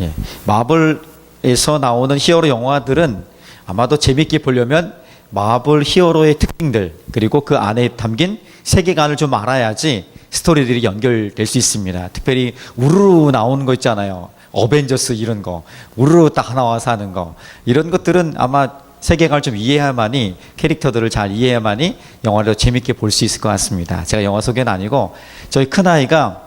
예. 마블에서 나오는 히어로 영화들은 아마도 재밌게 보려면 마블 히어로의 특징들 그리고 그 안에 담긴 세계관을 좀 알아야지 스토리들이 연결될 수 있습니다. 특별히 우르르 나오는 거 있잖아요. 어벤져스 이런 거 우르르 딱 나와서 하는 거 이런 것들은 아마 세계관을 좀 이해해야만이 캐릭터들을 잘 이해해야만이 영화를 재밌게 볼 수 있을 것 같습니다. 제가 영화 소개는 아니고 저희 큰아이가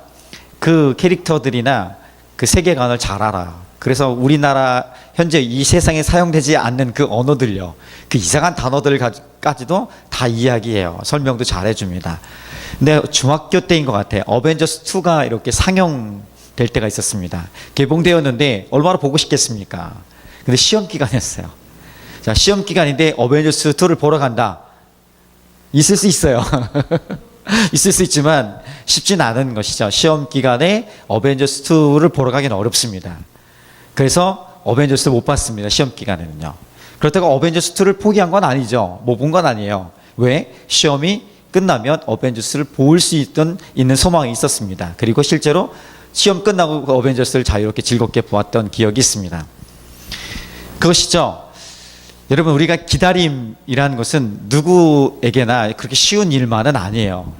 그 캐릭터들이나 그 세계관을 잘 알아요. 그래서 우리나라 현재 이 세상에 사용되지 않는 그 언어들요, 그 이상한 단어들까지도 다 이야기해요. 설명도 잘 해줍니다. 근데 중학교 때인 것 같아요. 어벤져스 2가 이렇게 상영될 때가 있었습니다. 개봉되었는데 얼마나 보고 싶겠습니까? 근데 시험 기간이었어요. 자, 시험 기간인데 어벤져스 2를 보러 간다. 있을 수 있어요. 있을 수 있지만 쉽진 않은 것이죠. 시험 기간에 어벤져스 2를 보러 가기는 어렵습니다. 그래서 어벤져스 못 봤습니다. 시험 기간에는요. 그렇다고 어벤져스 2를 포기한 건 아니죠. 못 본 건 아니에요. 왜? 시험이 끝나면 어벤져스를 볼 수 있는 소망이 있었습니다. 그리고 실제로 시험 끝나고 그 어벤져스를 자유롭게 즐겁게 보았던 기억이 있습니다. 그것이죠. 여러분, 우리가 기다림이라는 것은 누구에게나 그렇게 쉬운 일만은 아니에요.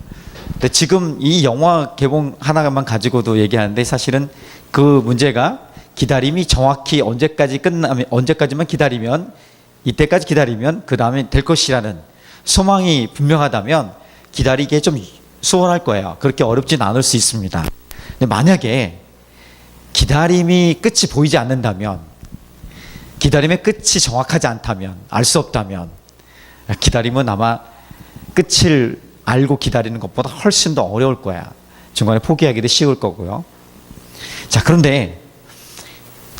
근데 지금 이 영화 개봉 하나만 가지고도 얘기하는데 사실은 그 문제가 기다림이 정확히 언제까지만 기다리면, 이때까지 기다리면 그 다음에 될 것이라는 소망이 분명하다면 기다리기에 좀 수월할 거예요. 그렇게 어렵진 않을 수 있습니다. 근데 만약에 기다림이 끝이 보이지 않는다면, 기다림의 끝이 정확하지 않다면, 알 수 없다면, 기다림은 아마 끝을 알고 기다리는 것보다 훨씬 더 어려울 거야. 중간에 포기하기도 쉬울 거고요. 자, 그런데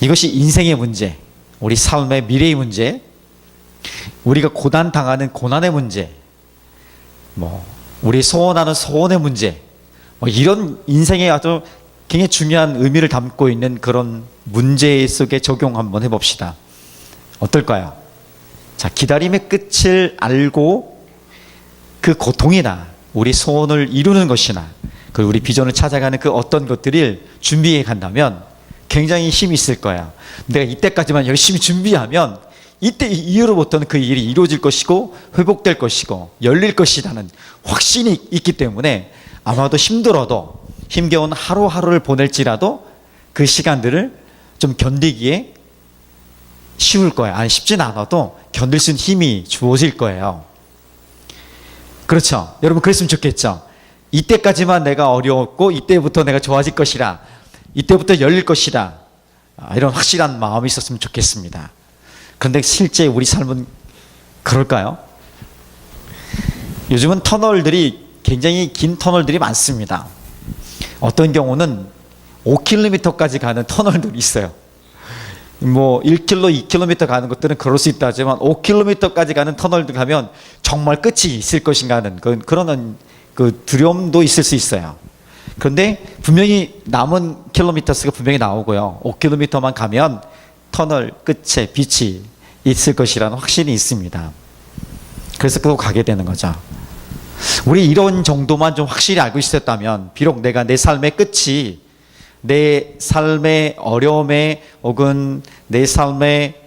이것이 인생의 문제, 우리 삶의 미래의 문제, 우리가 고난 당하는 고난의 문제, 우리 소원하는 소원의 문제, 이런 인생에 아주 굉장히 중요한 의미를 담고 있는 그런 문제 속에 적용 한번 해봅시다. 어떨까요? 자, 기다림의 끝을 알고 그 고통이나 우리 소원을 이루는 것이나 그리고 우리 비전을 찾아가는 그 어떤 것들을 준비해 간다면 굉장히 힘이 있을 거야. 내가 이때까지만 열심히 준비하면 이때 이후로부터는 그 일이 이루어질 것이고 회복될 것이고 열릴 것이라는 확신이 있기 때문에 아마도 힘들어도 힘겨운 하루하루를 보낼지라도 그 시간들을 좀 견디기에 쉬울 거야. 아니, 쉽진 않아도 견딜 수 있는 힘이 주어질 거예요. 그렇죠? 여러분, 그랬으면 좋겠죠? 이때까지만 내가 어려웠고 이때부터 내가 좋아질 것이라, 이때부터 열릴 것이라, 이런 확실한 마음이 있었으면 좋겠습니다. 그런데 실제 우리 삶은 그럴까요? 요즘은 터널들이 굉장히 긴 터널들이 많습니다. 어떤 경우는 5km까지 가는 터널들이 있어요. 1km, 2km 가는 것들은 그럴 수 있다 하지만 5km까지 가는 터널들 가면 정말 끝이 있을 것인가 하는 그런 그 두려움도 있을 수 있어요. 그런데 분명히 남은 킬로미터 수가 분명히 나오고요. 5km만 가면 터널 끝에 빛이 있을 것이라는 확신이 있습니다. 그래서 또 가게 되는 거죠. 우리 이런 정도만 좀 확실히 알고 있었다면, 비록 내가 내 삶의 끝이 내 삶의 어려움에 혹은 내 삶의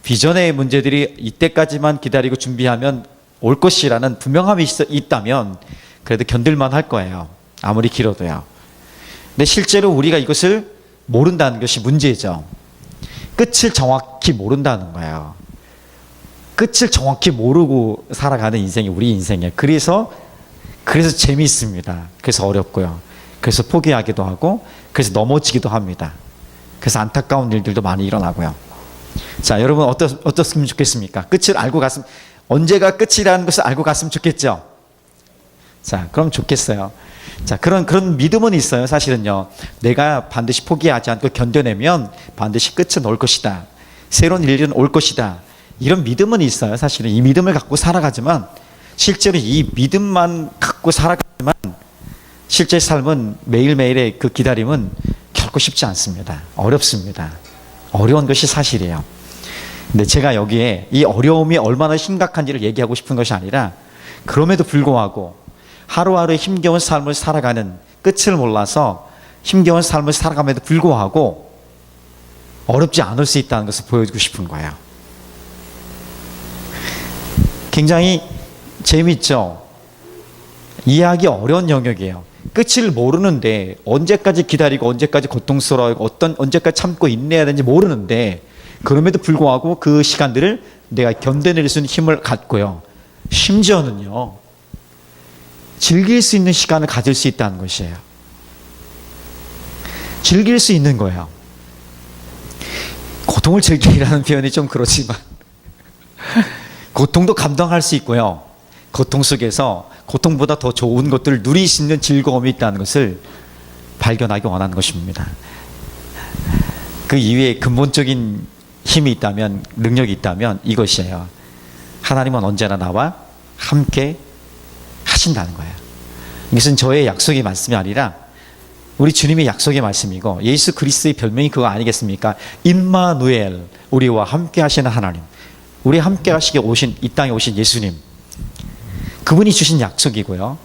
비전의 문제들이 이때까지만 기다리고 준비하면 올 것이라는 분명함이 있다면 그래도 견딜만 할 거예요. 아무리 길어도요. 근데 실제로 우리가 이것을 모른다는 것이 문제죠. 끝을 정확히 모른다는 거예요. 끝을 정확히 모르고 살아가는 인생이 우리 인생이에요. 그래서 재미있습니다. 그래서 어렵고요. 그래서 포기하기도 하고, 그래서 넘어지기도 합니다. 그래서 안타까운 일들도 많이 일어나고요. 자, 여러분 어떻으면 좋겠습니까? 끝을 알고 갔으면, 언제가 끝이라는 것을 알고 갔으면 좋겠죠? 자, 그럼 좋겠어요. 자, 그런 믿음은 있어요. 사실은요. 내가 반드시 포기하지 않고 견뎌내면 반드시 끝은 올 것이다. 새로운 일은 올 것이다. 이런 믿음은 있어요. 사실은 이 믿음을 갖고 살아가지만, 실제로 이 믿음만 갖고 살아가지만 실제 삶은 매일매일의 그 기다림은 결코 쉽지 않습니다. 어렵습니다. 어려운 것이 사실이에요. 근데 제가 여기에 이 어려움이 얼마나 심각한지를 얘기하고 싶은 것이 아니라, 그럼에도 불구하고 하루하루 힘겨운 삶을 살아가는, 끝을 몰라서 힘겨운 삶을 살아감에도 불구하고 어렵지 않을 수 있다는 것을 보여주고 싶은 거예요. 굉장히 재밌죠? 이해하기 어려운 영역이에요. 끝을 모르는데 언제까지 기다리고 언제까지 고통스러워하고 언제까지 참고 인내해야 되는지 모르는데 그럼에도 불구하고 그 시간들을 내가 견뎌낼 수 있는 힘을 갖고요. 심지어는요. 즐길 수 있는 시간을 가질 수 있다는 것이에요. 즐길 수 있는 거예요. 고통을 즐기라는 표현이 좀 그렇지만 고통도 감당할 수 있고요. 고통 속에서 고통보다 더 좋은 것들을 누릴 수 있는 즐거움이 있다는 것을 발견하기 원하는 것입니다. 그 이외에 근본적인 힘이 있다면, 능력이 있다면 이것이에요. 하나님은 언제나 나와 함께 하신다는 거예요. 이것은 저의 약속의 말씀이 아니라 우리 주님의 약속의 말씀이고 예수 그리스도의 별명이 그거 아니겠습니까? 임마누엘, 우리와 함께 하시는 하나님. 우리 함께 하시게 오신, 이 땅에 오신 예수님. 그분이 주신 약속이고요.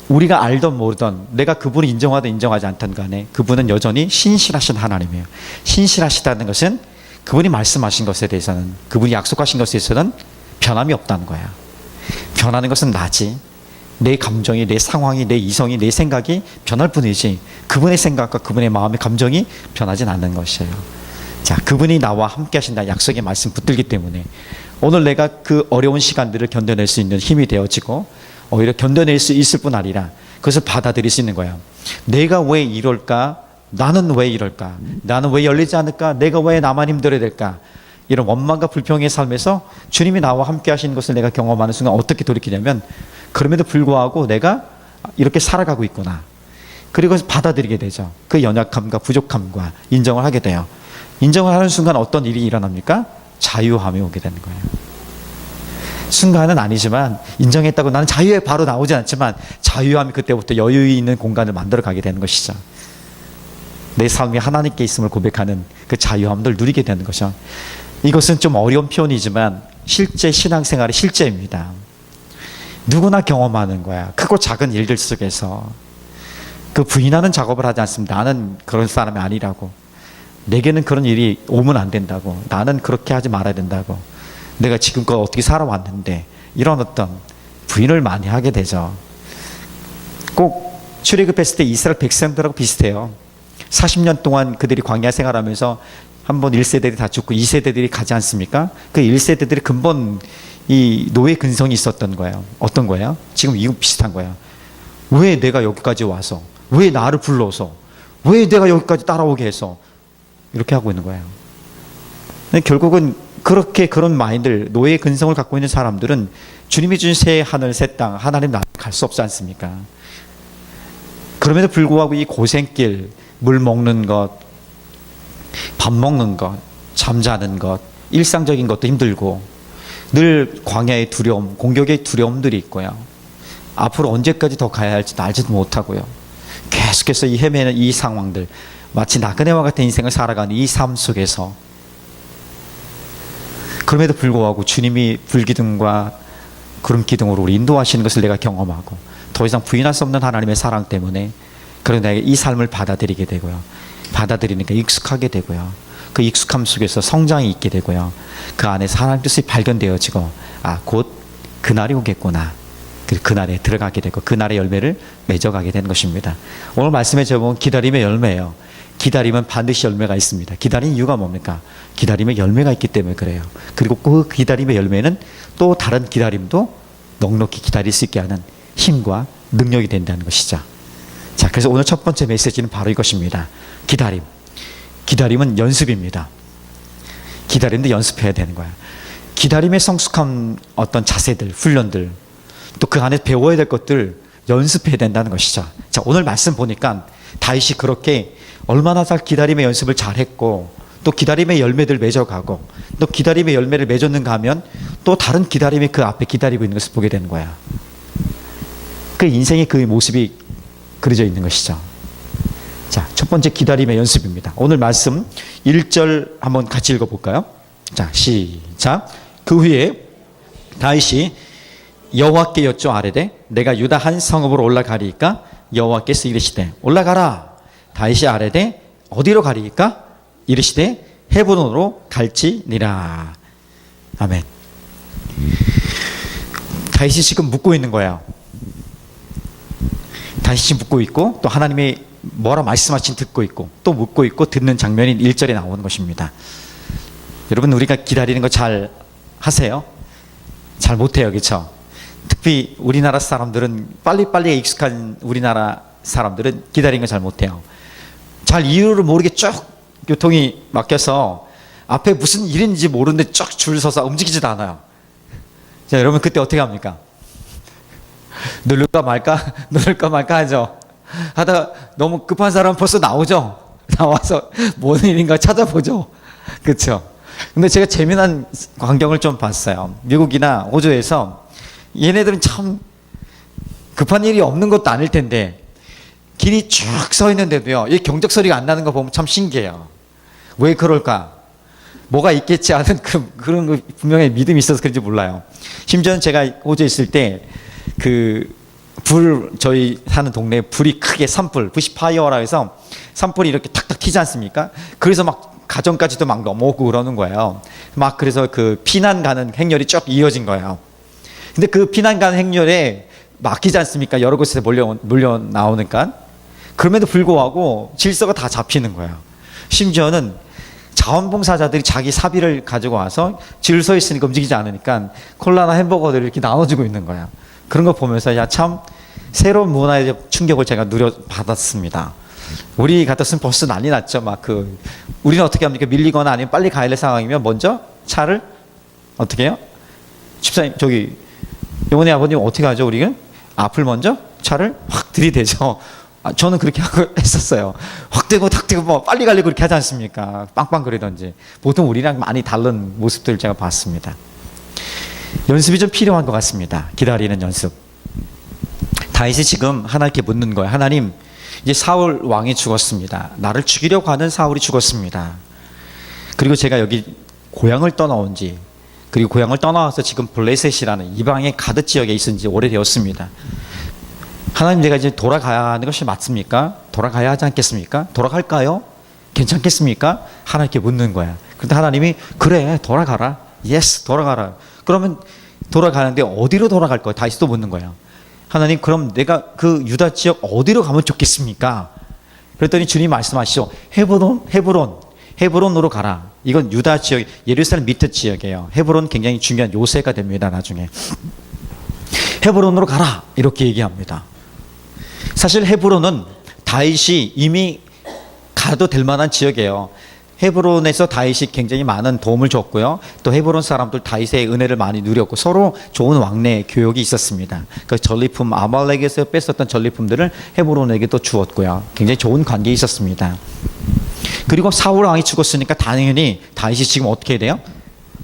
우리가 알던 모르던, 내가 그분을 인정하든 인정하지 않든 간에 그분은 여전히 신실하신 하나님이에요. 신실하시다는 것은 그분이 말씀하신 것에 대해서는, 그분이 약속하신 것에 대해서는 변함이 없다는 거예요. 변하는 것은 나지. 내 감정이, 내 상황이, 내 이성이, 내 생각이 변할 뿐이지 그분의 생각과 그분의 마음의 감정이 변하진 않는 것이에요. 자, 그분이 나와 함께 하신다 약속의 말씀 붙들기 때문에 오늘 내가 그 어려운 시간들을 견뎌낼 수 있는 힘이 되어지고 오히려 견뎌낼 수 있을 뿐 아니라 그것을 받아들일 수 있는 거예요. 내가 왜 이럴까? 나는 왜 이럴까? 나는 왜 열리지 않을까? 내가 왜 나만 힘들어야 될까? 이런 원망과 불평의 삶에서 주님이 나와 함께 하시는 것을 내가 경험하는 순간 어떻게 돌이키냐면 그럼에도 불구하고 내가 이렇게 살아가고 있구나. 그리고 받아들이게 되죠. 그 연약함과 부족함과 인정을 하게 돼요. 인정을 하는 순간 어떤 일이 일어납니까? 자유함이 오게 되는 거예요. 순간은 아니지만 인정했다고 나는 자유에 바로 나오지 않지만 자유함이 그때부터 여유 있는 공간을 만들어 가게 되는 것이죠. 내 삶이 하나님께 있음을 고백하는 그 자유함을 누리게 되는 것이죠. 이것은 좀 어려운 표현이지만 실제 신앙생활의 실제입니다. 누구나 경험하는 거야. 크고 작은 일들 속에서 그 부인하는 작업을 하지 않습니다. 나는 그런 사람이 아니라고. 내게는 그런 일이 오면 안 된다고. 나는 그렇게 하지 말아야 된다고. 내가 지금껏 어떻게 살아왔는데 이런 어떤 부인을 많이 하게 되죠. 꼭 출애굽했을 때 이스라엘 백성들하고 비슷해요. 40년 동안 그들이 광야 생활하면서 한번 1세대들이 다 죽고 2세대들이 가지 않습니까? 그 1세대들이 근본 이 노예 근성이 있었던 거예요. 어떤 거예요? 지금 이거 비슷한 거예요. 왜 내가 여기까지 와서, 왜 나를 불러서, 왜 내가 여기까지 따라오게 해서 이렇게 하고 있는 거예요. 결국은 그렇게 그런 마인드, 노예 근성을 갖고 있는 사람들은 주님이 주신 새 하늘, 새 땅, 하나님 나라 갈 수 없지 않습니까? 그럼에도 불구하고 이 고생길, 물 먹는 것, 밥 먹는 것, 잠자는 것, 일상적인 것도 힘들고 늘 광야의 두려움, 공격의 두려움들이 있고요. 앞으로 언제까지 더 가야 할지도 알지도 못하고요. 계속해서 이 헤매는 이 상황들, 마치 나그네와 같은 인생을 살아가는 이 삶 속에서 그럼에도 불구하고 주님이 불기둥과 구름기둥으로 우리 인도하시는 것을 내가 경험하고 더 이상 부인할 수 없는 하나님의 사랑 때문에 그런 내가 이 삶을 받아들이게 되고요. 받아들이니까 익숙하게 되고요. 그 익숙함 속에서 성장이 있게 되고요. 그 안에서 하나님 뜻이 발견되어지고 곧 그날이 오겠구나. 그날에 들어가게 되고 그날의 열매를 맺어가게 되는 것입니다. 오늘 말씀의 제목은 기다림의 열매예요. 기다림은 반드시 열매가 있습니다. 기다리는 이유가 뭡니까? 기다림에 열매가 있기 때문에 그래요. 그리고 그 기다림의 열매는 또 다른 기다림도 넉넉히 기다릴 수 있게 하는 힘과 능력이 된다는 것이죠. 자, 그래서 오늘 첫 번째 메시지는 바로 이것입니다. 기다림. 기다림은 연습입니다. 기다림도 연습해야 되는 거야. 기다림에 성숙한 어떤 자세들, 훈련들, 또 그 안에 배워야 될 것들 연습해야 된다는 것이죠. 자, 오늘 말씀 보니까 다윗이 그렇게 얼마나 잘 기다림의 연습을 잘했고 또 기다림의 열매들 맺어가고 또 기다림의 열매를 맺었는가 하면 또 다른 기다림이 그 앞에 기다리고 있는 것을 보게 되는 거야. 그 인생의 그 모습이 그려져 있는 것이죠. 자, 첫 번째 기다림의 연습입니다. 오늘 말씀 1절 한번 같이 읽어볼까요? 자, 시작. 그 후에 다윗이 여호와께 여쭈 아뢰되 내가 유다 한 성읍으로 올라가리이까? 여호와께서 이르시되 올라가라. 다윗이 아뢰되 어디로 가리이까? 이르시되 헤브론으로 갈지니라. 아멘. 다윗이 지금 묻고 있는 거예요. 다윗이 묻고 있고 또 하나님이 뭐라 말씀하신 듣고 있고 또 묻고 있고 듣는 장면이 1절에 나오는 것입니다. 여러분, 우리가 기다리는 거 잘 하세요? 잘 못해요, 그렇죠? 특히 우리나라 사람들은 빨리빨리 익숙한 우리나라 사람들은 기다리는 거 잘 못해요. 잘 이유를 모르게 쭉 교통이 막혀서 앞에 무슨 일인지 모르는데 쭉 줄 서서 움직이지도 않아요. 자, 여러분 그때 어떻게 합니까? 누를까 말까 누를까 말까 하죠. 하다가 너무 급한 사람은 벌써 나오죠. 나와서 뭔 일인가 찾아보죠. 그렇죠? 근데 제가 재미난 광경을 좀 봤어요. 미국이나 호주에서 얘네들은 참 급한 일이 없는 것도 아닐 텐데 길이 쭉 서 있는데도요, 이 경적 소리가 안 나는 거 보면 참 신기해요. 왜 그럴까? 뭐가 있겠지 하는 그런 거 분명히 믿음이 있어서 그런지 몰라요. 심지어는 제가 호주에 있을 때 저희 사는 동네에 불이 크게 산불, 부시파이어라 해서 산불이 이렇게 탁탁 튀지 않습니까? 그래서 막 가정까지도 막 넘어오고 그러는 거예요. 막 그래서 그 피난 가는 행렬이 쭉 이어진 거예요. 근데 그 피난 가는 행렬에 막히지 않습니까? 여러 곳에서 몰려 나오니까. 그럼에도 불구하고 질서가 다 잡히는 거예요. 심지어는 자원봉사자들이 자기 사비를 가지고 와서 줄 서 있으니까 움직이지 않으니까 콜라나 햄버거들을 이렇게 나눠주고 있는 거예요. 그런 거 보면서 야, 참 새로운 문화의 충격을 제가 누려받았습니다. 우리 같았으면 벌써 난리 났죠. 우리는 어떻게 합니까? 밀리거나 아니면 빨리 가야 될 상황이면 먼저 차를 어떻게 해요? 집사님, 영원의 아버님 어떻게 하죠? 우리는 앞을 먼저 차를 확 들이대죠. 저는 그렇게 하고 했었어요. 확 대고 탁 대고 뭐 빨리 가려고 그렇게 하지 않습니까? 빵빵 거리던지. 보통 우리랑 많이 다른 모습들을 제가 봤습니다. 연습이 좀 필요한 것 같습니다. 기다리는 연습. 다윗이 지금 하나님께 묻는 거예요. 하나님, 이제 사울 왕이 죽었습니다. 나를 죽이려고 하는 사울이 죽었습니다. 그리고 제가 여기 고향을 떠나온 지, 그리고 고향을 떠나와서 지금 블레셋이라는 이방의 가드 지역에 있은 지 오래되었습니다. 하나님, 내가 이제 돌아가야 하는 것이 맞습니까? 돌아가야 하지 않겠습니까? 돌아갈까요? 괜찮겠습니까? 하나님께 묻는 거야. 그런데 하나님이 그래, 돌아가라. 예스, 돌아가라. 그러면 돌아가는데 어디로 돌아갈 거야? 다윗도 묻는 거야. 하나님, 그럼 내가 그 유다 지역 어디로 가면 좋겠습니까? 그랬더니 주님 말씀하시죠. 헤브론으로 가라. 이건 유다 지역, 예루살렘 밑에 지역이에요. 헤브론 굉장히 중요한 요새가 됩니다, 나중에. 헤브론으로 가라. 이렇게 얘기합니다. 사실 헤브론은 다윗이 이미 가도 될 만한 지역이에요. 헤브론에서 다윗이 굉장히 많은 도움을 줬고요. 또 헤브론 사람들 다윗의 은혜를 많이 누렸고 서로 좋은 왕래 교역이 있었습니다. 그 전리품, 아말렉에서 뺐었던 전리품들을 헤브론에게 또 주었고요. 굉장히 좋은 관계에 있었습니다. 그리고 사울 왕이 죽었으니까 당연히 다윗이 지금 어떻게 해야 돼요?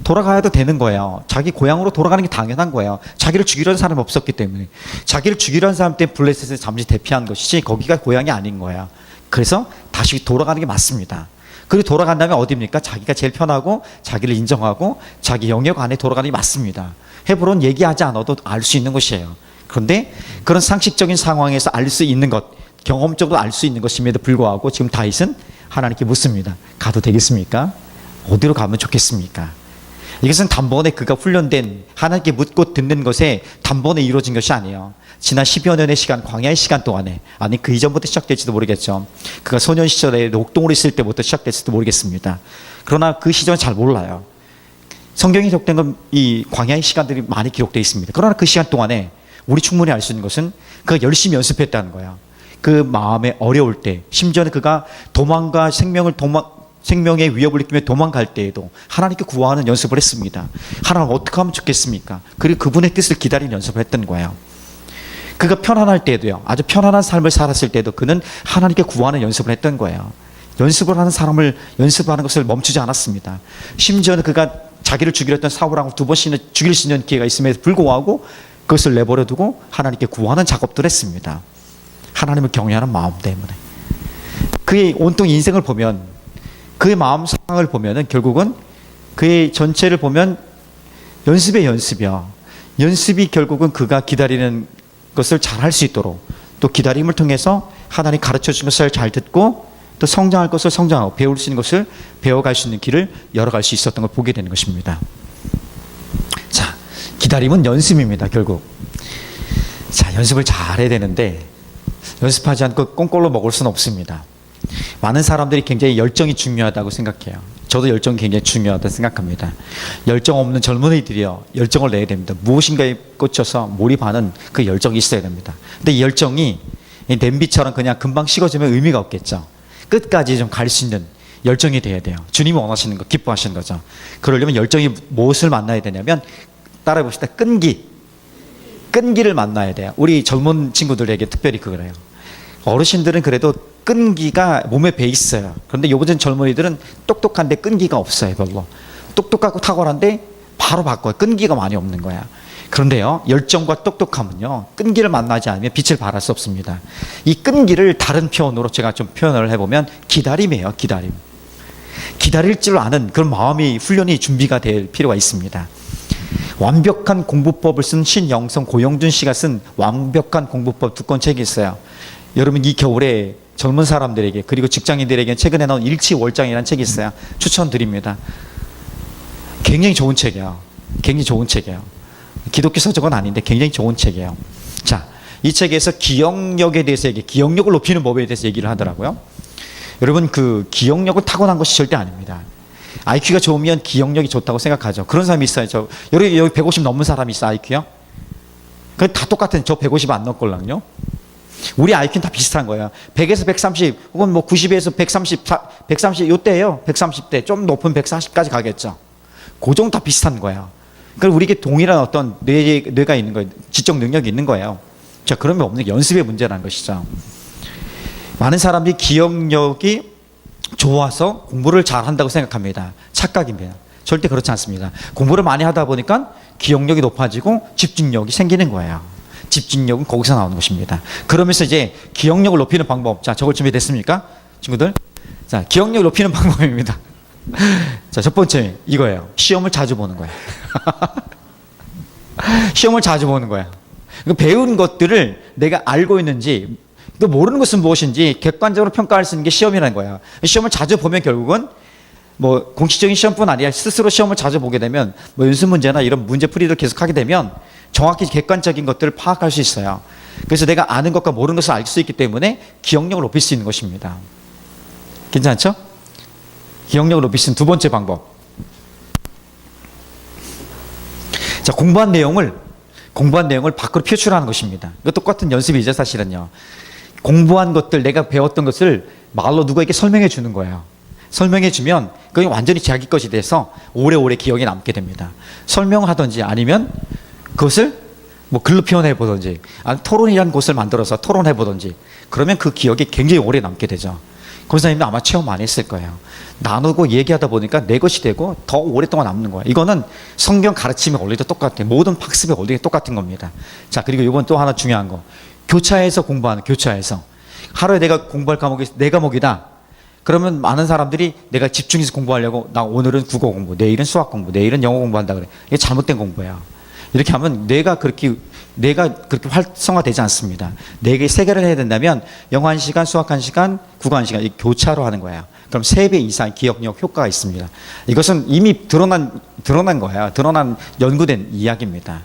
돌아가야 되는 거예요. 자기 고향으로 돌아가는 게 당연한 거예요. 자기를 죽이려는 사람이 없었기 때문에. 자기를 죽이려는 사람 때문에 블레셋을 잠시 대피한 것이지 거기가 고향이 아닌 거예요. 그래서 다시 돌아가는 게 맞습니다. 그리고 돌아간다면 어디입니까? 자기가 제일 편하고 자기를 인정하고 자기 영역 안에 돌아가는 게 맞습니다. 헤브론 얘기하지 않아도 알 수 있는 것이에요. 그런데 그런 상식적인 상황에서 알 수 있는 것, 경험적으로 알 수 있는 것임에도 불구하고 지금 다윗은 하나님께 묻습니다. 가도 되겠습니까? 어디로 가면 좋겠습니까? 이것은 단번에 그가 훈련된 하나님께 묻고 듣는 것에 단번에 이루어진 것이 아니에요. 지난 10여 년의 시간, 광야의 시간 동안에, 아니 그 이전부터 시작될지도 모르겠죠. 그가 소년 시절에 녹동으로 있을 때부터 시작됐을지도 모르겠습니다. 그러나 그 시절은 잘 몰라요. 성경이 기록된 건 이 광야의 시간들이 많이 기록되어 있습니다. 그러나 그 시간 동안에 우리 충분히 알 수 있는 것은 그가 열심히 연습했다는 거예요. 그 마음에 어려울 때, 심지어는 그가 생명의 위협을 느끼며 도망갈 때에도 하나님께 구하는 연습을 했습니다. 하나님 어떻게 하면 좋겠습니까? 그리고 그분의 뜻을 기다리는 연습을 했던 거예요. 그가 편안할 때도요, 아주 편안한 삶을 살았을 때도 그는 하나님께 구하는 연습을 했던 거예요. 연습을 하는 사람을 연습하는 것을 멈추지 않았습니다. 심지어는 그가 자기를 죽이려 했던 사울왕을 2번씩이나 죽일 수 있는 기회가 있음에도 불구하고 그것을 내버려 두고 하나님께 구하는 작업들을 했습니다. 하나님을 경외하는 마음 때문에. 그의 온통 인생을 보면, 그의 마음 상황을 보면은 결국은 그의 전체를 보면 연습의 연습이야. 연습이 결국은 그가 기다리는 것을 잘 할 수 있도록, 또 기다림을 통해서 하나님 가르쳐 주신 것을 잘 듣고 또 성장할 것을 성장하고 배울 수 있는 것을 배워갈 수 있는 길을 열어갈 수 있었던 걸 보게 되는 것입니다. 자, 기다림은 연습입니다. 결국. 자, 연습을 잘해야 되는데 연습하지 않고 꽁꼴로 먹을 수는 없습니다. 많은 사람들이 굉장히 열정이 중요하다고 생각해요. 저도 열정이 굉장히 중요하다고 생각합니다. 열정 없는 젊은이들이요, 열정을 내야 됩니다. 무엇인가에 꽂혀서 몰입하는 그 열정이 있어야 됩니다. 근데 이 열정이 이 냄비처럼 그냥 금방 식어지면 의미가 없겠죠. 끝까지 좀 갈 수 있는 열정이 돼야 돼요. 주님이 원하시는 거, 기뻐하시는 거죠. 그러려면 열정이 무엇을 만나야 되냐면, 따라해 봅시다. 끈기를 만나야 돼요. 우리 젊은 친구들에게 특별히 그래요. 어르신들은 그래도 끈기가 몸에 배 있어요. 그런데 요즘 젊은이들은 똑똑한데 끈기가 없어요. 별로. 똑똑하고 탁월한데 바로 바꿔요. 끈기가 많이 없는 거야. 그런데요, 열정과 똑똑함은요, 끈기를 만나지 않으면 빛을 발할 수 없습니다. 이 끈기를 다른 표현으로 제가 좀 표현을 해보면 기다림이에요. 기다림. 기다릴 줄 아는 그런 마음이, 훈련이 준비가 될 필요가 있습니다. 완벽한 공부법을 쓴 신영성 고영준 씨가 쓴 완벽한 공부법 2권 책이 있어요. 여러분, 이 겨울에 젊은 사람들에게, 그리고 직장인들에게 최근에 나온 일치월장이라는 책이 있어요. 추천드립니다. 굉장히 좋은 책이에요. 굉장히 좋은 책이에요. 기독교 서적은 아닌데 굉장히 좋은 책이에요. 자, 이 책에서 기억력에 대해서 기억력을 높이는 법에 대해서 얘기를 하더라고요. 여러분, 그 기억력은 타고난 것이 절대 아닙니다. IQ가 좋으면 기억력이 좋다고 생각하죠. 그런 사람이 있어요. 여기 150 넘는 사람이 있어, IQ요? 그건 다 똑같은, 저 150 안 넘걸랑요? 우리 IQ는 다 비슷한 거예요. 100에서 130, 혹은 뭐 90에서 130, 요때예요. 130대. 좀 높은 140까지 가겠죠. 그 정도 다 비슷한 거예요. 그럼 우리에게 동일한 어떤 뇌가 있는 거예요. 지적 능력이 있는 거예요. 자, 그러면 없는 게 연습의 문제라는 것이죠. 많은 사람들이 기억력이 좋아서 공부를 잘한다고 생각합니다. 착각입니다. 절대 그렇지 않습니다. 공부를 많이 하다 보니까 기억력이 높아지고 집중력이 생기는 거예요. 집중력은 거기서 나오는 것입니다. 그러면서 이제 기억력을 높이는 방법. 자, 적을 준비됐습니까? 친구들? 자, 기억력을 높이는 방법입니다. 자, 첫 번째 이거예요. 시험을 자주 보는 거예요. 시험을 자주 보는 거예요. 배운 것들을 내가 알고 있는지, 또 모르는 것은 무엇인지 객관적으로 평가할 수 있는 게 시험이라는 거야. 시험을 자주 보면 결국은 뭐 공식적인 시험뿐 아니라 스스로 시험을 자주 보게 되면 뭐 연습 문제나 이런 문제 풀이를 계속 하게 되면 정확히 객관적인 것들을 파악할 수 있어요. 그래서 내가 아는 것과 모르는 것을 알 수 있기 때문에 기억력을 높일 수 있는 것입니다. 괜찮죠? 기억력을 높일 수 있는 두 번째 방법. 자, 공부한 내용을 밖으로 표출하는 것입니다. 이거 똑같은 연습이죠, 사실은요. 공부한 것들, 내가 배웠던 것을 말로 누구에게 설명해 주는 거예요. 설명해 주면 그게 완전히 자기 것이 돼서 오래오래 기억에 남게 됩니다. 설명하든지 아니면 그것을 뭐 글로 표현해 보든지, 토론이라는 곳을 만들어서 토론해 보든지, 그러면 그 기억이 굉장히 오래 남게 되죠. 그 선생님도 아마 체험 많이 했을 거예요. 나누고 얘기하다 보니까 내 것이 되고 더 오랫동안 남는 거예요. 이거는 성경 가르침의 원리도 똑같아요. 모든 학습의 원리가 똑같은 겁니다. 자, 그리고 이건 또 하나 중요한 거. 교차해서 공부하는, 교차해서. 하루에 내가 공부할 과목이 네 과목이다. 그러면 많은 사람들이 내가 집중해서 공부하려고, 나 오늘은 국어 공부, 내일은 수학 공부, 내일은 영어 공부한다 그래. 이게 잘못된 공부예요. 이렇게 하면 내가 그렇게 활성화되지 않습니다. 4개, 3개를 해야 된다면 영어 1시간, 수학 1시간, 국어 1시간, 이 교차로 하는 거예요. 그럼 3배 이상 기억력 효과가 있습니다. 이것은 이미 드러난 거예요. 드러난 연구된 이야기입니다.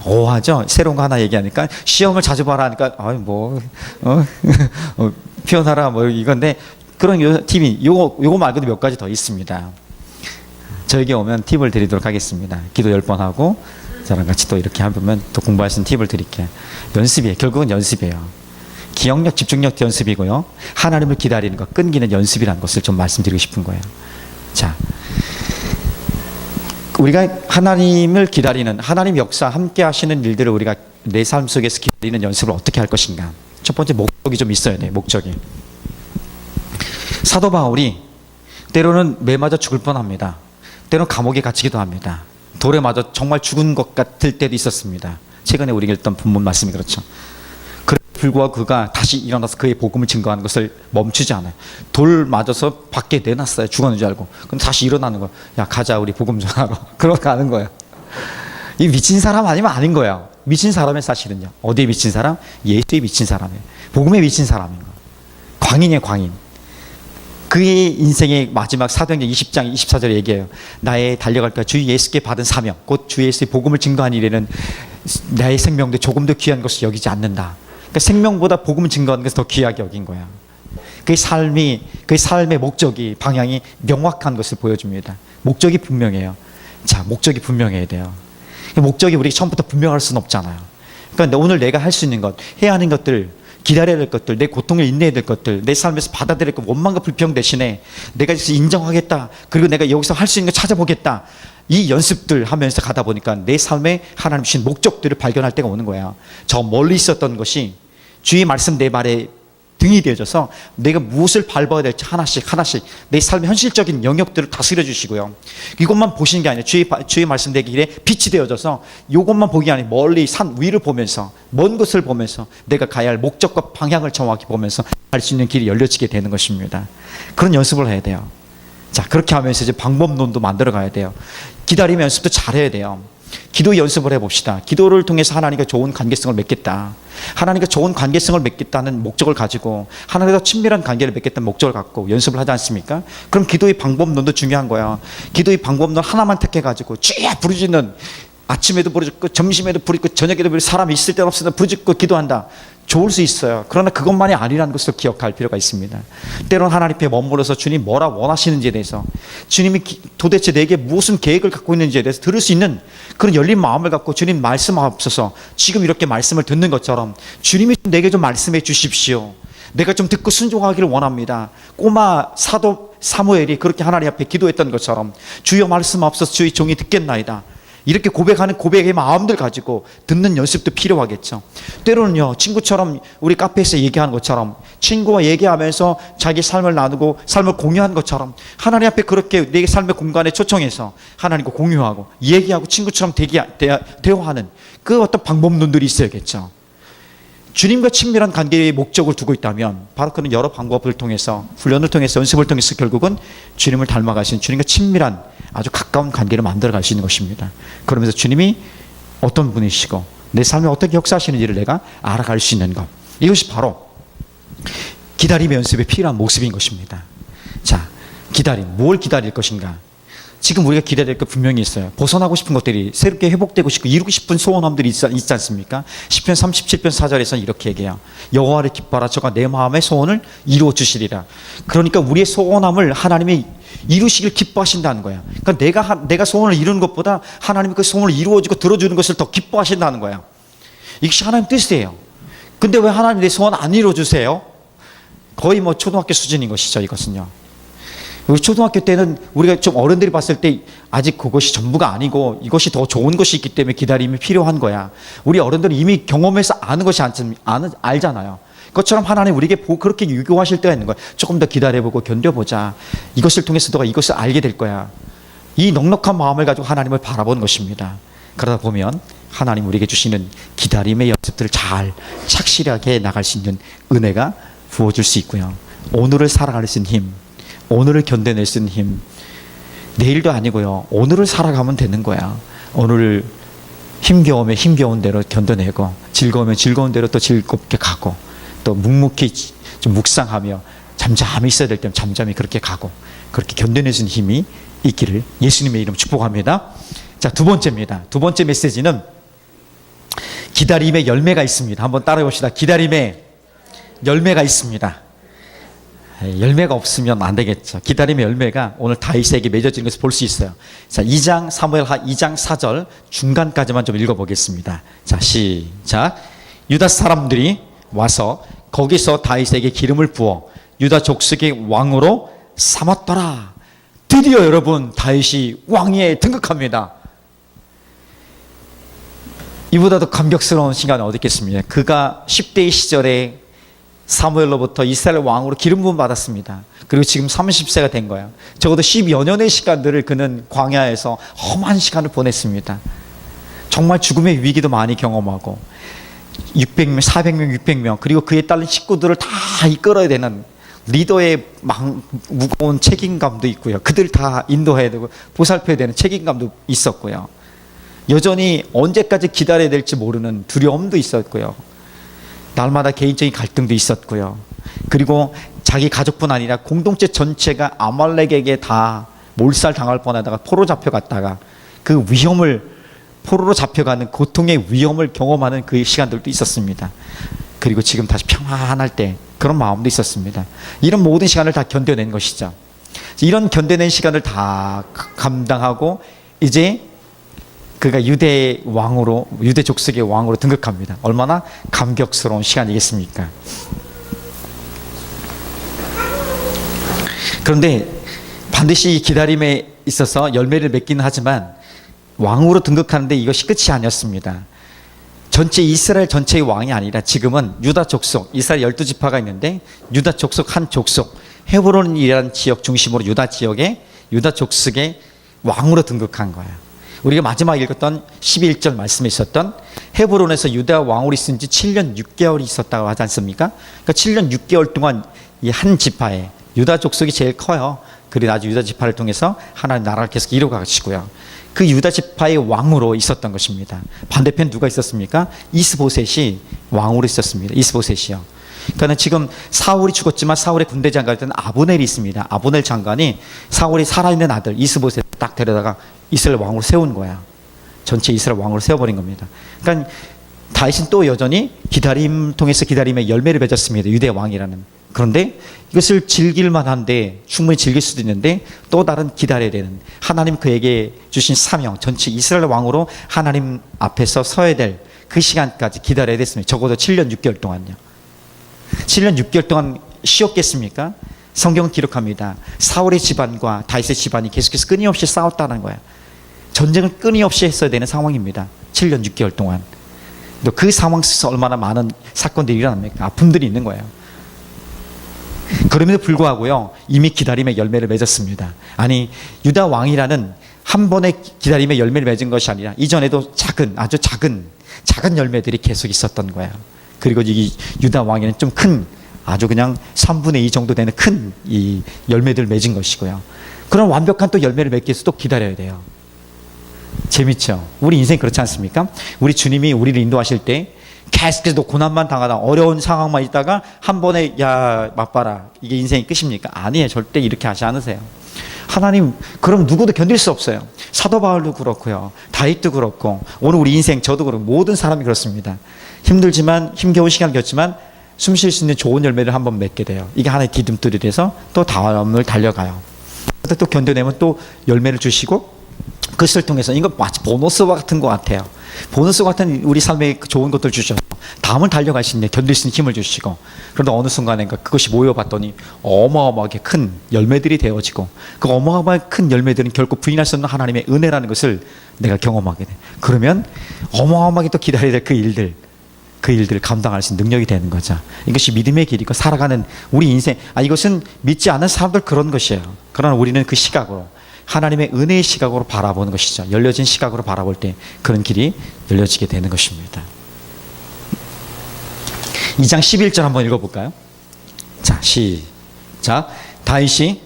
오하죠? 새로운 거 하나 얘기하니까 시험을 자주 봐라 하니까 표현하라 뭐 이건데, 그런 팁이 요거 말고도 몇 가지 더 있습니다. 저에게 오면 팁을 드리도록 하겠습니다. 기도 10번 하고 저랑 같이 또 이렇게 하면 또 공부할 수 있는 팁을 드릴게요. 연습이에요. 결국은 연습이에요. 기억력, 집중력 연습이고요. 하나님을 기다리는 것, 끈기는 연습이라는 것을 좀 말씀드리고 싶은 거예요. 자, 우리가 하나님을 기다리는, 하나님 역사 함께 하시는 일들을 우리가 내 삶 속에서 기다리는 연습을 어떻게 할 것인가. 첫 번째 목적이 좀 있어야 돼요. 목적이. 사도 바울이 때로는 매 맞아 죽을 뻔합니다. 때로는 감옥에 갇히기도 합니다. 돌에 맞아 정말 죽은 것 같을 때도 있었습니다. 최근에 우리가 읽던 본문 말씀이 그렇죠. 그래도 불구하고 그가 다시 일어나서 그의 복음을 증거하는 것을 멈추지 않아요. 돌 맞아서 밖에 내놨어요. 죽었는 줄 알고. 그럼 다시 일어나는 거예요. 야, 가자, 우리 복음 전하러. 그러고 가는 거예요. 이 미친 사람 아니면 아닌 거예요. 미친 사람의 사실은요. 어디에 미친 사람? 예수에 미친 사람이에요. 복음에 미친 사람인 거예요. 광인이에요, 광인. 그의 인생의 마지막 사도행전 20장 24절에 얘기해요. 나의 달려갈까 주 예수께 받은 사명, 곧 주 예수의 복음을 증거한 일에는 나의 생명도 조금 더 귀한 것을 여기지 않는다. 그러니까 생명보다 복음을 증거하는 것을 더 귀하게 여긴 거야. 그의 삶의 목적이, 방향이 명확한 것을 보여줍니다. 목적이 분명해요. 자, 목적이 분명해야 돼요. 목적이 우리 처음부터 분명할 수는 없잖아요. 그러니까 오늘 내가 할 수 있는 것, 해야 하는 것들, 기다려야 될 것들, 내 고통을 인내해야 될 것들, 내 삶에서 받아들일 것, 원망과 불평 대신에 내가 인정하겠다. 그리고 내가 여기서 할 수 있는 거 찾아보겠다. 이 연습들 하면서 가다 보니까 내 삶에 하나님 주신 목적들을 발견할 때가 오는 거야. 저 멀리 있었던 것이 주의 말씀 내 말에 등이 되어져서 내가 무엇을 밟아야 될지 하나씩 내 삶의 현실적인 영역들을 다스려 주시고요. 이것만 보시는 게 아니라 주의 말씀 내 길에 빛이 되어져서 이것만 보기 아니라 멀리 산 위를 보면서 먼 곳을 보면서 내가 가야 할 목적과 방향을 정확히 보면서 갈 수 있는 길이 열려지게 되는 것입니다. 그런 연습을 해야 돼요. 자, 그렇게 하면서 이제 방법론도 만들어 가야 돼요. 기다림 연습도 잘해야 돼요. 기도 연습을 해봅시다. 기도를 통해서 하나님과 좋은 관계성을 맺겠다. 하나님과 좋은 관계성을 맺겠다는 목적을 가지고 하나님과 친밀한 관계를 맺겠다는 목적을 갖고 연습을 하지 않습니까? 그럼 기도의 방법론도 중요한 거야. 기도의 방법론 하나만 택해가지고 쭉 부르짖는, 아침에도 부르짖고 점심에도 부르짖고 저녁에도 부르짖고 사람이 있을 때 없을 때 부르짖고 기도한다. 좋을 수 있어요. 그러나 그것만이 아니라는 것을 기억할 필요가 있습니다. 때로는 하나님 앞에 머물러서 주님 뭐라 원하시는지에 대해서, 주님이 도대체 내게 무슨 계획을 갖고 있는지에 대해서 들을 수 있는 그런 열린 마음을 갖고 주님 말씀하옵소서, 지금 이렇게 말씀을 듣는 것처럼 주님이 내게 좀 말씀해 주십시오. 내가 좀 듣고 순종하기를 원합니다. 꼬마 사도 사무엘이 그렇게 하나님 앞에 기도했던 것처럼 주여 말씀하옵소서, 주의 종이 듣겠나이다. 이렇게 고백하는 고백의 마음들 가지고 듣는 연습도 필요하겠죠. 때로는요, 친구처럼 우리 카페에서 얘기하는 것처럼 친구와 얘기하면서 자기 삶을 나누고 삶을 공유하는 것처럼 하나님 앞에 그렇게 내 삶의 공간에 초청해서 하나님과 공유하고 얘기하고 친구처럼 대화하는 그 어떤 방법론들이 있어야겠죠. 주님과 친밀한 관계의 목적을 두고 있다면 바로 그는 여러 방법을 통해서, 훈련을 통해서, 연습을 통해서 결국은 주님을 닮아가신, 주님과 친밀한 아주 가까운 관계를 만들어갈 수 있는 것입니다. 그러면서 주님이 어떤 분이시고 내 삶에 어떻게 역사하시는지를 내가 알아갈 수 있는 것, 이것이 바로 기다림의 연습에 필요한 모습인 것입니다. 자, 기다림, 뭘 기다릴 것인가? 지금 우리가 기다릴 게 분명히 있어요. 벗어나고 싶은 것들이 새롭게 회복되고 싶고 이루고 싶은 소원함들이 있지 않습니까? 시편 37편 4절에서는 이렇게 얘기해요. 여호와를 기뻐하라, 저가 내 마음의 소원을 이루어 주시리라. 그러니까 우리의 소원함을 하나님이 이루시길 기뻐하신다는 거야. 그러니까 내가 소원을 이루는 것보다 하나님이 그 소원을 이루어주고 들어주는 것을 더 기뻐하신다는 거야. 이것이 하나님 뜻이에요. 근데 왜 하나님 내 소원 안 이루어주세요? 거의 뭐 초등학교 수준인 것이죠, 이것은요. 우리 초등학교 때는 우리가 좀 어른들이 봤을 때 아직 그것이 전부가 아니고 이것이 더 좋은 것이 있기 때문에 기다림이 필요한 거야. 우리 어른들은 이미 경험해서 아는 것이 알잖아요. 그것처럼 하나님 우리에게 그렇게 유교하실 때가 있는 거야. 조금 더 기다려보고 견뎌보자. 이것을 통해서 너가 이것을 알게 될 거야. 이 넉넉한 마음을 가지고 하나님을 바라보는 것입니다. 그러다 보면 하나님 우리에게 주시는 기다림의 연습들을 잘 착실하게 나갈 수 있는 은혜가 부어줄 수 있고요. 오늘을 살아갈 수 있는 힘, 오늘을 견뎌낼 수 있는 힘, 내일도 아니고요, 오늘을 살아가면 되는 거야. 오늘 힘겨우면 힘겨운 대로 견뎌내고, 즐거우면 즐거운 대로 또 즐겁게 가고, 또 묵묵히 좀 묵상하며 잠잠히 있어야 될 때는 잠잠히 그렇게 가고, 그렇게 견뎌낼 수 있는 힘이 있기를 예수님의 이름 축복합니다. 자, 두 번째입니다. 두 번째 메시지는 기다림의 열매가 있습니다. 한번 따라해 봅시다. 기다림의 열매가 있습니다. 열매가 없으면 안 되겠죠. 기다림의 열매가 오늘 다윗에게 맺어지는 것을 볼 수 있어요. 자, 2장 사무엘하 2장 4절 중간까지만 좀 읽어보겠습니다. 자, 시작. 유다 사람들이 와서 거기서 다윗에게 기름을 부어 유다 족속의 왕으로 삼았더라. 드디어 여러분, 다윗이 왕위에 등극합니다. 이보다도 감격스러운 시간은 어디 있겠습니까? 그가 10대 시절에 사무엘로부터 이스라엘 왕으로 기름 부음 받았습니다. 그리고 지금 30세가 된 거예요. 적어도 10여 년의 시간들을 그는 광야에서 험한 시간을 보냈습니다. 정말 죽음의 위기도 많이 경험하고 600명, 400명, 600명 그리고 그에 따른 식구들을 다 이끌어야 되는 리더의 무거운 책임감도 있고요. 그들 다 인도해야 되고 보살펴야 되는 책임감도 있었고요. 여전히 언제까지 기다려야 될지 모르는 두려움도 있었고요. 날마다 개인적인 갈등도 있었고요. 그리고 자기 가족뿐 아니라 공동체 전체가 아말렉에게 다 몰살 당할 뻔하다가 포로 잡혀갔다가 그 위험을, 포로로 잡혀가는 고통의 위험을 경험하는 그 시간들도 있었습니다. 그리고 지금 다시 평안할 때 그런 마음도 있었습니다. 이런 모든 시간을 다 견뎌낸 것이죠. 이런 견뎌낸 시간을 다 감당하고 이제 그가 유대 왕으로, 유대 족속의 왕으로 등극합니다. 얼마나 감격스러운 시간이겠습니까? 그런데 반드시 기다림에 있어서 열매를 맺기는 하지만 왕으로 등극하는데 이것이 끝이 아니었습니다. 전체 이스라엘 전체의 왕이 아니라 지금은 유다 족속, 이스라엘 12지파가 있는데 유다 족속 한 족속, 헤브론이라는 지역 중심으로 유다 지역의 유다 족속의 왕으로 등극한 거예요. 우리가 마지막 읽었던 11절 말씀에 있었던 헤브론에서 유다 왕으로 있은 지 7년 6개월이 있었다고 하지 않습니까? 그러니까 7년 6개월 동안 이 한 지파에 유다 족속이 제일 커요. 그리고 아주 유다 지파를 통해서 하나님 나라를 계속 이루어가시고요. 그 유다 지파의 왕으로 있었던 것입니다. 반대편 누가 있었습니까? 이스보셋이 왕으로 있었습니다. 이스보셋이요. 그러니까 지금 사울이 죽었지만 사울의 군대 장관이었던 아브넬이 있습니다. 아브넬 장관이 사울이 살아있는 아들 이스보셋 딱 데려다가 이스라엘 왕으로 세운 거야. 전체 이스라엘 왕으로 세워버린 겁니다. 그러니까 다윗은 또 여전히 기다림 통해서 기다림의 열매를 맺었습니다. 유대 왕이라는. 그런데 이것을 즐길 만한데 충분히 즐길 수도 있는데 또 다른 기다려야 되는 하나님 그에게 주신 사명, 전체 이스라엘 왕으로 하나님 앞에서 서야 될 그 시간까지 기다려야 됐습니다. 적어도 7년 6개월 동안요. 7년 6개월 동안 쉬었겠습니까? 성경은 기록합니다. 사울의 집안과 다윗의 집안이 계속해서 끊임없이 싸웠다는 거예요. 전쟁을 끊임없이 했어야 되는 상황입니다. 7년 6개월 동안. 또 그 상황 속에서 얼마나 많은 사건들이 일어납니까? 아픔들이 있는 거예요. 그럼에도 불구하고요, 이미 기다림의 열매를 맺었습니다. 아니, 유다 왕이라는 한 번의 기다림의 열매를 맺은 것이 아니라 이전에도 작은, 아주 작은 열매들이 계속 있었던 거예요. 그리고 이 유다 왕에는 좀 큰, 아주 그냥 3분의 2 정도 되는 큰 이 열매들을 맺은 것이고요. 그런 완벽한 또 열매를 맺기 위해서 또 기다려야 돼요. 재밌죠? 우리 인생 그렇지 않습니까? 우리 주님이 우리를 인도하실 때 계속해서 고난만 당하다 어려운 상황만 있다가 한 번에 야 맛봐라 이게 인생이 끝입니까? 아니에요. 절대 이렇게 하지 않으세요. 하나님 그럼 누구도 견딜 수 없어요. 사도 바울도 그렇고요. 다윗도 그렇고 오늘 우리 인생 저도 그렇고 모든 사람이 그렇습니다. 힘들지만 힘겨운 시간을 겪지만 숨 쉴 수 있는 좋은 열매를 한번 맺게 돼요. 이게 하나의 디딤돌이 돼서 또 다음을 달려가요. 또 견뎌내면 또 열매를 주시고 그것을 통해서 이거 마치 보너스와 같은 것 같아요. 보너스 같은 우리 삶에 좋은 것들 주셔서 다음을 달려갈 수 있는 견딜 수 있는 힘을 주시고 그런데 어느 순간인가 그것이 모여봤더니 어마어마하게 큰 열매들이 되어지고 그 어마어마하게 큰 열매들은 결코 부인할 수 없는 하나님의 은혜라는 것을 내가 경험하게 돼. 그러면 어마어마하게 또 기다려야 될 그 일들을 감당할 수 있는 능력이 되는 거죠. 이것이 믿음의 길이고 살아가는 우리 인생. 이것은 믿지 않는 사람들 그런 것이에요. 그러나 우리는 그 시각으로 하나님의 은혜의 시각으로 바라보는 것이죠. 열려진 시각으로 바라볼 때 그런 길이 열려지게 되는 것입니다. 2장 11절 한번 읽어볼까요? 자, 시작. 다윗이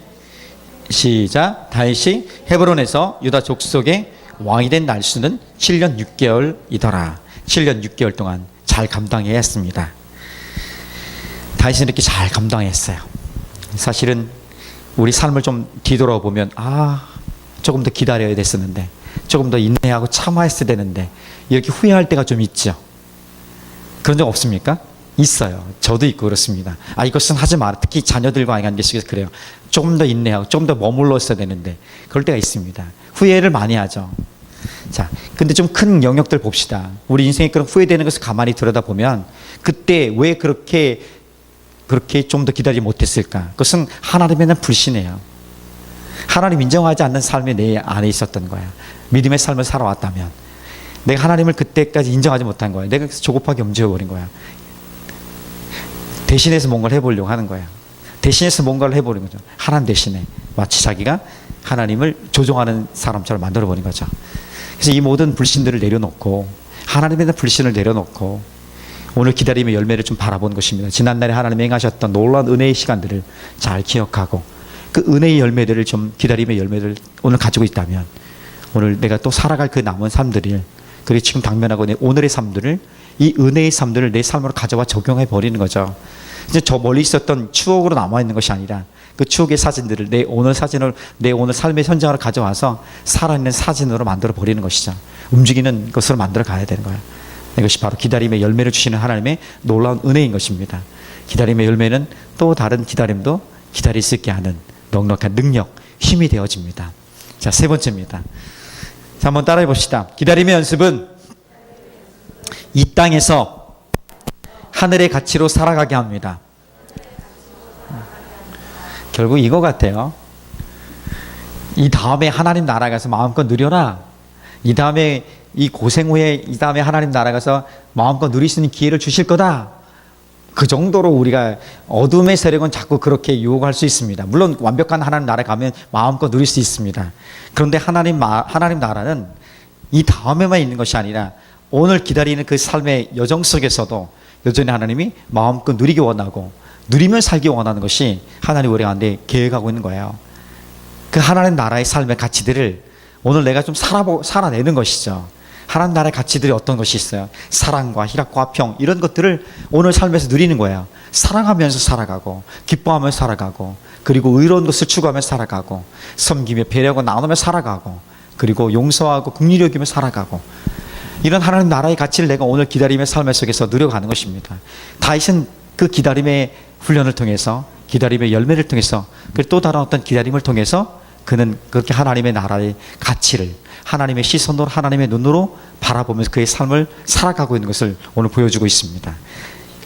헤브론에서 유다 족속의 왕이 된 날수는 7년 6개월이더라. 7년 6개월 동안 잘 감당해야 했습니다. 다윗은 이렇게 잘 감당했어요. 사실은 우리 삶을 좀 뒤돌아보면 조금 더 기다려야 됐었는데 조금 더 인내하고 참아했어야 되는데 이렇게 후회할 때가 좀 있죠. 그런 적 없습니까? 있어요. 저도 있고 그렇습니다. 이것은 하지 마라. 특히 자녀들과의 관계에서 그래요. 조금 더 인내하고 조금 더 머물러 있어야 되는데 그럴 때가 있습니다. 후회를 많이 하죠. 자, 근데 좀 큰 영역들 봅시다. 우리 인생에 그런 후회되는 것을 가만히 들여다보면 그때 왜 그렇게 좀 더 기다리지 못했을까? 그것은 하나님에 대한 불신이에요. 하나님 인정하지 않는 삶이 내 안에 있었던 거야. 믿음의 삶을 살아왔다면 내가 하나님을 그때까지 인정하지 못한 거야. 내가 조급하게 움직여버린 거야. 대신해서 뭔가를 해보려고 하는 거야. 대신해서 뭔가를 해보는 거죠. 하나님 대신에 마치 자기가 하나님을 조종하는 사람처럼 만들어버린 거죠. 그래서 이 모든 불신들을 내려놓고 하나님에 대한 불신을 내려놓고 오늘 기다림의 열매를 좀 바라본 것입니다. 지난날에 하나님이 행하셨던 놀라운 은혜의 시간들을 잘 기억하고 그 은혜의 열매들을 좀 기다림의 열매를 오늘 가지고 있다면 오늘 내가 또 살아갈 그 남은 삶들을 그리고 지금 당면하고 있는 오늘의 삶들을, 이 은혜의 삶들을 내 삶으로 가져와 적용해 버리는 거죠. 이제 저 멀리 있었던 추억으로 남아있는 것이 아니라 그 추억의 사진들을 내 오늘 사진을, 내 오늘 삶의 현장으로 가져와서 살아있는 사진으로 만들어 버리는 것이죠. 움직이는 것으로 만들어 가야 되는 거예요. 이것이 바로 기다림의 열매를 주시는 하나님의 놀라운 은혜인 것입니다. 기다림의 열매는 또 다른 기다림도 기다릴 수 있게 하는 넉넉한 능력, 힘이 되어집니다. 자, 세 번째입니다. 자, 한번 따라해 봅시다. 기다림의 연습은 이 땅에서 하늘의 가치로 살아가게 합니다. 결국 이거 같아요. 이 다음에 하나님 나라 가서 마음껏 누려라. 이 다음에 이 고생 후에 이 다음에 하나님 나라 가서 마음껏 누릴 수 있는 기회를 주실 거다. 그 정도로 우리가 어둠의 세력은 자꾸 그렇게 유혹할 수 있습니다. 물론 완벽한 하나님 나라에 가면 마음껏 누릴 수 있습니다. 그런데 하나님 나라는 이 다음에만 있는 것이 아니라 오늘 기다리는 그 삶의 여정 속에서도 여전히 하나님이 마음껏 누리기 원하고 누리면 살기 원하는 것이 하나님 우리 가운데 계획하고 있는 거예요. 그 하나님 나라의 삶의 가치들을 오늘 내가 좀 살아내는 것이죠. 하나님 나라의 가치들이 어떤 것이 있어요? 사랑과 희락과 화평, 이런 것들을 오늘 삶에서 누리는 거예요. 사랑하면서 살아가고 기뻐하면서 살아가고 그리고 의로운 것을 추구하면서 살아가고 섬기며 배려하고 나누며 살아가고 그리고 용서하고 긍휼히 여기며 살아가고, 이런 하나님 나라의 가치를 내가 오늘 기다림의 삶 속에서 누려가는 것입니다. 다윗은 그 기다림의 훈련을 통해서, 기다림의 열매를 통해서, 그리고 또 다른 어떤 기다림을 통해서 그는 그렇게 하나님의 나라의 가치를 하나님의 시선으로, 하나님의 눈으로 바라보면서 그의 삶을 살아가고 있는 것을 오늘 보여주고 있습니다.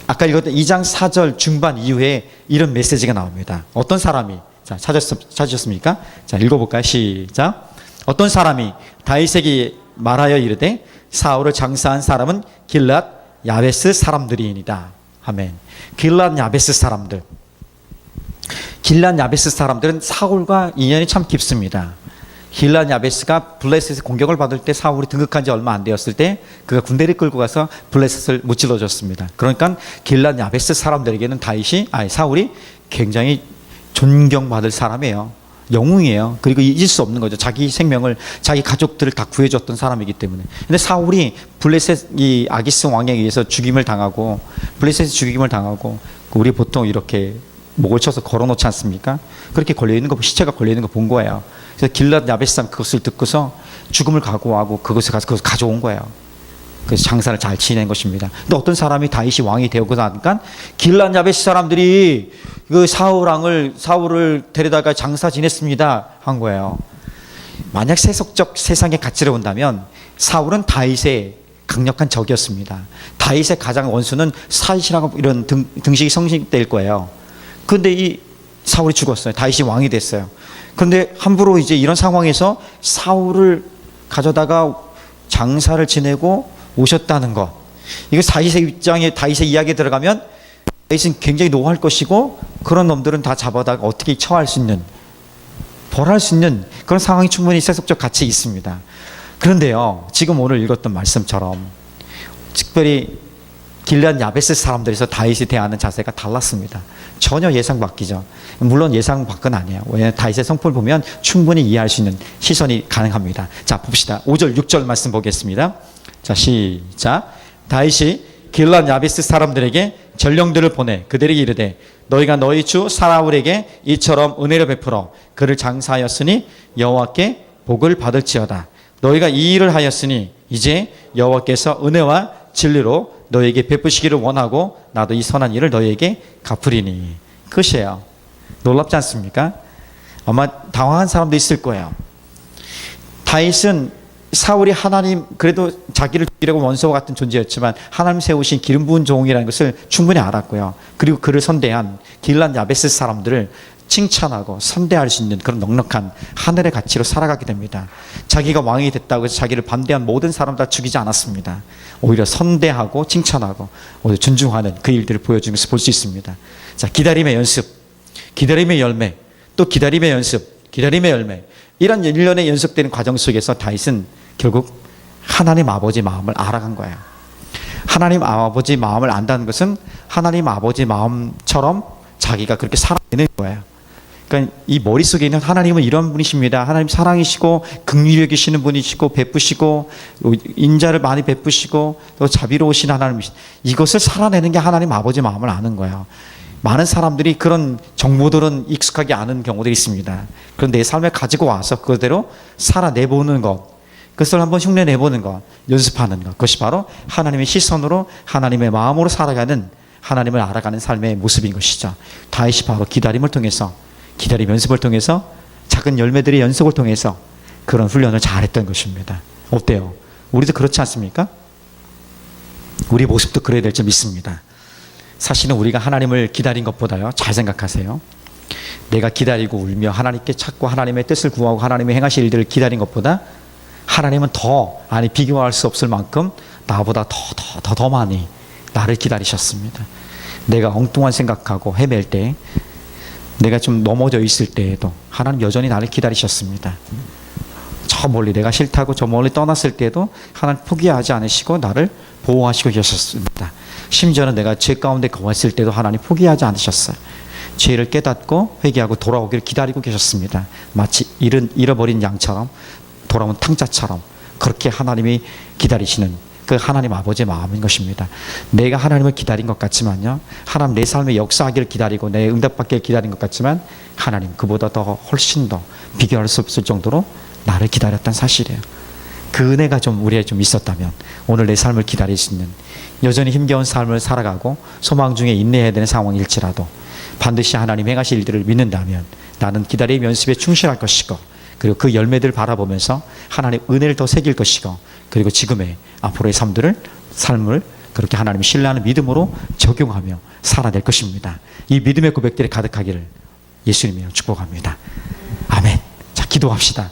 아까 읽었던 2장 4절 중반 이후에 이런 메시지가 나옵니다. 어떤 사람이, 자, 찾으셨습니까? 자, 읽어볼까요? 시작. 어떤 사람이 다윗에게 말하여 이르되 사울을 장사한 사람은 길랏 야베스 사람들이니이다. 아멘. 길랏 야베스 사람들. 길랏 야베스 사람들은 사울과 인연이 참 깊습니다. 길랏 야베스가 블레셋의 공격을 받을 때 사울이 등극한 지 얼마 안 되었을 때 그가 군대를 끌고 가서 블레셋을 무찔러 줬습니다. 그러니까 길랏 야베스 사람들에게는 사울이 굉장히 존경받을 사람이에요. 영웅이에요. 그리고 잊을 수 없는 거죠. 자기 생명을, 자기 가족들을 다 구해줬던 사람이기 때문에. 근데 사울이 블레셋 이 아기스 왕에 의해서 죽임을 당하고, 블레셋이 죽임을 당하고, 우리 보통 이렇게 목을 쳐서 걸어놓지 않습니까? 그렇게 걸려있는 거, 시체가 걸려있는 거 본 거예요. 그래서 길랏 야베스 그것을 듣고서 죽음을 각오하고 그것을 가져온 거예요. 그래서 장사를 잘 지낸 것입니다. 근데 어떤 사람이 다윗이 왕이 되고 나니까 길랏 야베스 사람들이 그 사울을 데려다가 장사 지냈습니다 한 거예요. 만약 세속적 세상의 가치를 본다면 사울은 다윗의 강력한 적이었습니다. 다윗의 가장 원수는 사이시라고 이런 등식이 성립될 거예요. 그런데 이 사울이 죽었어요. 다윗이 왕이 됐어요. 그런데 함부로 이제 이런 상황에서 사울을 가져다가 장사를 지내고 오셨다는 것, 이거 다윗의 입장에, 다윗의 이야기에 들어가면 다윗은 굉장히 노할 것이고, 그런 놈들은 다 잡아다가 어떻게 처할 수 있는, 벌할 수 있는 그런 상황이 충분히 세속적 가치 있습니다. 그런데요, 지금 오늘 읽었던 말씀처럼 특별히 길랏 야베스 사람들에서 다윗이 대하는 자세가 달랐습니다. 전혀 예상 밖이죠. 물론 예상 밖은 아니에요. 왜냐하면 다윗의 성품을 보면 충분히 이해할 수 있는 시선이 가능합니다. 자, 봅시다. 5절 6절 말씀 보겠습니다. 자, 시작. 다윗이 길랏 야베스 사람들에게 전령들을 보내 그들에게 이르되 너희가 너희 주 사울에게 이처럼 은혜를 베풀어 그를 장사하였으니 여호와께 복을 받을지어다. 너희가 이 일을 하였으니 이제 여호와께서 은혜와 진리로 너희에게 베푸시기를 원하고 나도 이 선한 일을 너희에게 갚으리니. 그것이에요. 놀랍지 않습니까? 아마 당황한 사람도 있을 거예요. 다윗은 사울이 하나님, 그래도 자기를 죽이려고 원수와 같은 존재였지만 하나님 세우신 기름 부은 종이라는 것을 충분히 알았고요. 그리고 그를 선대한 길랏 야베스 사람들을 칭찬하고 선대할 수 있는 그런 넉넉한 하늘의 가치로 살아가게 됩니다. 자기가 왕이 됐다고 해서 자기를 반대한 모든 사람 다 죽이지 않았습니다. 오히려 선대하고 칭찬하고 오히려 존중하는 그 일들을 보여주면서 볼 수 있습니다. 자, 기다림의 연습, 기다림의 열매, 또 기다림의 연습, 기다림의 열매, 이런 1년의 연속되는 과정 속에서 다윗은 결국 하나님 아버지 마음을 알아간 거예요. 하나님 아버지 마음을 안다는 것은 하나님 아버지 마음처럼 자기가 그렇게 살아내는 거예요. 그러니까 이 머릿속에 있는 하나님은 이런 분이십니다. 하나님 사랑이시고 긍휼력이시는 분이시고 베푸시고 인자를 많이 베푸시고 또 자비로우신 하나님이시. 이것을 살아내는 게 하나님 아버지 마음을 아는 거예요. 많은 사람들이 그런 정보들은 익숙하게 아는 경우들이 있습니다. 그런데 내 삶에 가지고 와서 그대로 살아내보는 것, 그것을 한번 흉내내보는 것, 연습하는 것, 그것이 바로 하나님의 시선으로 하나님의 마음으로 살아가는, 하나님을 알아가는 삶의 모습인 것이죠. 다윗이 바로 기다림을 통해서, 기다림 연습을 통해서, 작은 열매들의 연속을 통해서 그런 훈련을 잘했던 것입니다. 어때요? 우리도 그렇지 않습니까? 우리 모습도 그래야 될 줄 믿습니다. 사실은 우리가 하나님을 기다린 것보다요, 잘 생각하세요. 내가 기다리고 울며 하나님께 찾고 하나님의 뜻을 구하고 하나님의 행하실 일들을 기다린 것보다 하나님은 비교할 수 없을 만큼 나보다 더 많이 나를 기다리셨습니다. 내가 엉뚱한 생각하고 헤맬 때, 내가 좀 넘어져 있을 때에도 하나님 여전히 나를 기다리셨습니다. 저 멀리 내가 싫다고 저 멀리 떠났을 때도 하나님 포기하지 않으시고 나를 보호하시고 계셨습니다. 심지어는 내가 죄 가운데 거했을 때도 하나님 포기하지 않으셨어요. 죄를 깨닫고 회개하고 돌아오기를 기다리고 계셨습니다. 마치 잃어버린 양처럼, 돌아온 탕자처럼 그렇게 하나님이 기다리시는 그 하나님 아버지의 마음인 것입니다. 내가 하나님을 기다린 것 같지만요, 하나님 내 삶에 역사하기를 기다리고 내 응답받기를 기다린 것 같지만 하나님 그보다 더 훨씬 더 비교할 수 없을 정도로 나를 기다렸다는 사실이에요. 그 은혜가 우리에 있었다면 오늘 내 삶을 기다릴 수 있는, 여전히 힘겨운 삶을 살아가고 소망 중에 인내해야 되는 상황일지라도 반드시 하나님 행하실 일들을 믿는다면 나는 기다림의 연습에 충실할 것이고, 그리고 그 열매들을 바라보면서 하나님 은혜를 더 새길 것이고, 그리고 지금의 앞으로의 삶을 그렇게 하나님 신뢰하는 믿음으로 적용하며 살아낼 것입니다. 이 믿음의 고백들이 가득하기를 예수님이로 축복합니다. 아멘. 자, 기도합시다.